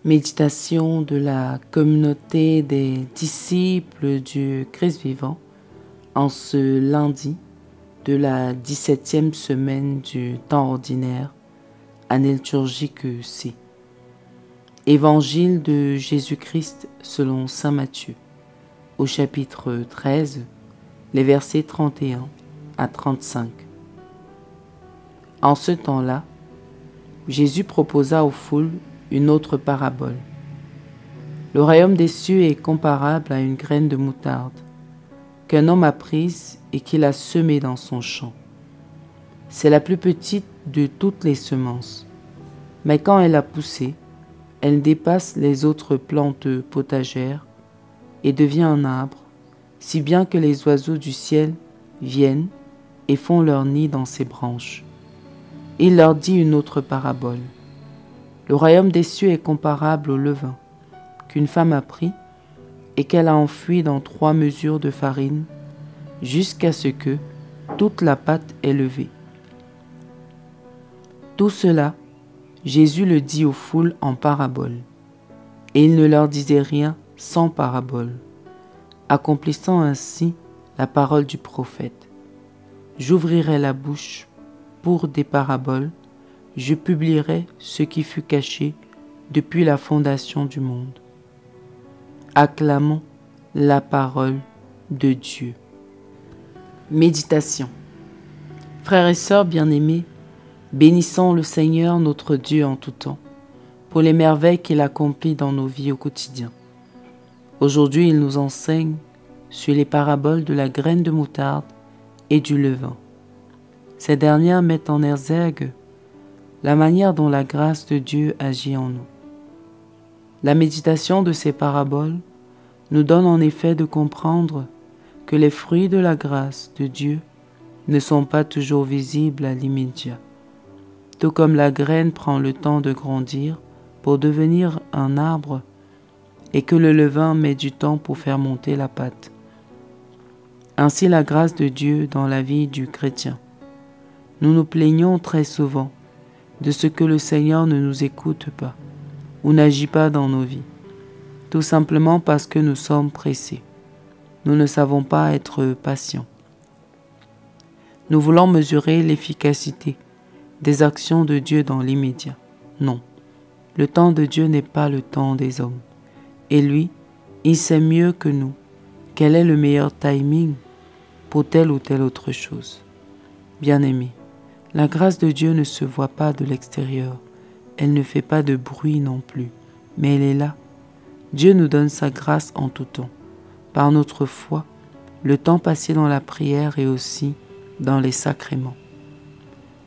Méditation de la communauté des disciples du Christ vivant en ce lundi de la 17e semaine du temps ordinaire, année liturgique C. Évangile de Jésus-Christ selon saint Matthieu, au chapitre 13, les versets 31 à 35. En ce temps-là, Jésus proposa aux foules une autre parabole. Le royaume des cieux est comparable à une graine de moutarde qu'un homme a prise et qu'il a semée dans son champ. C'est la plus petite de toutes les semences, mais quand elle a poussé, elle dépasse les autres plantes potagères et devient un arbre, si bien que les oiseaux du ciel viennent et font leur nid dans ses branches. Il leur dit une autre parabole. Le royaume des cieux est comparable au levain qu'une femme a pris et qu'elle a enfoui dans 3 mesures de farine jusqu'à ce que toute la pâte est levée. Tout cela, Jésus le dit aux foules en parabole, et il ne leur disait rien sans parabole, accomplissant ainsi la parole du prophète. J'ouvrirai la bouche pour des paraboles, je publierai ce qui fut caché depuis la fondation du monde. Acclamons la parole de Dieu. Méditation. Frères et sœurs bien-aimés, bénissons le Seigneur notre Dieu en tout temps, pour les merveilles qu'il accomplit dans nos vies au quotidien. Aujourd'hui, il nous enseigne sur les paraboles de la graine de moutarde et du levain. Ces dernières mettent en exergue la manière dont la grâce de Dieu agit en nous. La méditation de ces paraboles nous donne en effet de comprendre que les fruits de la grâce de Dieu ne sont pas toujours visibles à l'immédiat. Tout comme la graine prend le temps de grandir pour devenir un arbre et que le levain met du temps pour faire monter la pâte. Ainsi la grâce de Dieu dans la vie du chrétien. Nous nous plaignons très souvent de ce que le Seigneur ne nous écoute pas ou n'agit pas dans nos vies, tout simplement parce que nous sommes pressés. Nous ne savons pas être patients. Nous voulons mesurer l'efficacité des actions de Dieu dans l'immédiat. Non, le temps de Dieu n'est pas le temps des hommes. Et lui, il sait mieux que nous quel est le meilleur timing pour telle ou telle autre chose. Bien-aimés, la grâce de Dieu ne se voit pas de l'extérieur. Elle ne fait pas de bruit non plus, mais elle est là. Dieu nous donne sa grâce en tout temps, par notre foi, le temps passé dans la prière et aussi dans les sacrements.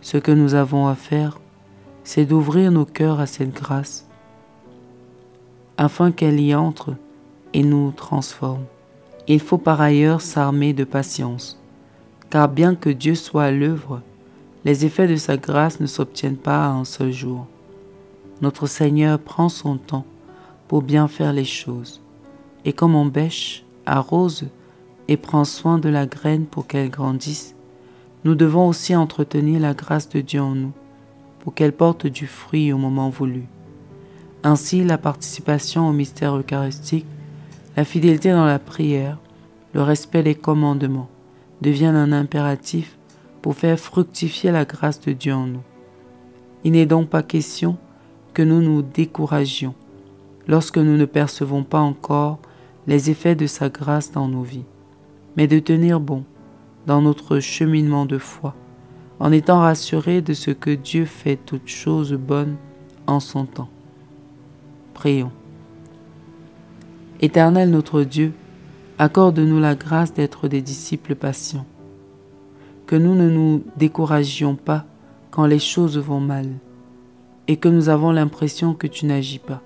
Ce que nous avons à faire, c'est d'ouvrir nos cœurs à cette grâce, afin qu'elle y entre et nous transforme. Il faut par ailleurs s'armer de patience, car bien que Dieu soit à l'œuvre, les effets de sa grâce ne s'obtiennent pas à un seul jour. Notre Seigneur prend son temps pour bien faire les choses, et comme on bêche, arrose et prend soin de la graine pour qu'elle grandisse, nous devons aussi entretenir la grâce de Dieu en nous, pour qu'elle porte du fruit au moment voulu. Ainsi, la participation au mystère eucharistique, la fidélité dans la prière, le respect des commandements deviennent un impératif pour faire fructifier la grâce de Dieu en nous. Il n'est donc pas question que nous nous découragions lorsque nous ne percevons pas encore les effets de sa grâce dans nos vies, mais de tenir bon dans notre cheminement de foi, en étant rassurés de ce que Dieu fait toutes choses bonnes en son temps. Prions. Éternel notre Dieu, accorde-nous la grâce d'être des disciples patients, que nous ne nous découragions pas quand les choses vont mal et que nous avons l'impression que tu n'agis pas.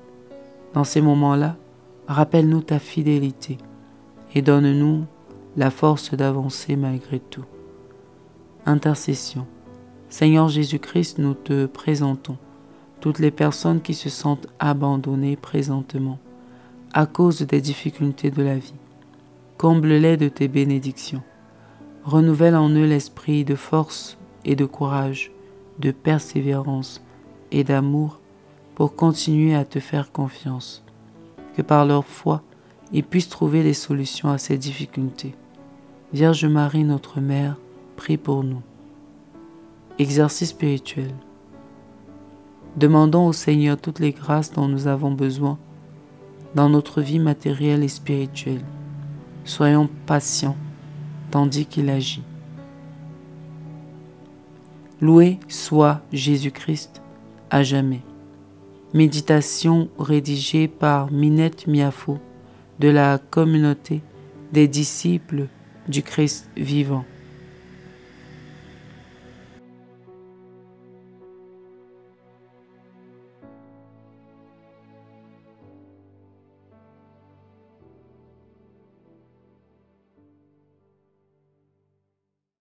Dans ces moments-là, rappelle-nous ta fidélité et donne-nous la force d'avancer malgré tout. Intercession. Seigneur Jésus-Christ, nous te présentons toutes les personnes qui se sentent abandonnées présentement à cause des difficultés de la vie. Comble-les de tes bénédictions. Renouvelle en eux l'esprit de force et de courage, de persévérance et d'amour pour continuer à te faire confiance. Que par leur foi, ils puissent trouver les solutions à ces difficultés. Vierge Marie, notre Mère, prie pour nous. Exercice spirituel. Demandons au Seigneur toutes les grâces dont nous avons besoin dans notre vie matérielle et spirituelle. Soyons patients tandis qu'il agit. Loué soit Jésus-Christ à jamais. Méditation rédigée par Minette Miafo de la communauté des disciples du Christ vivant.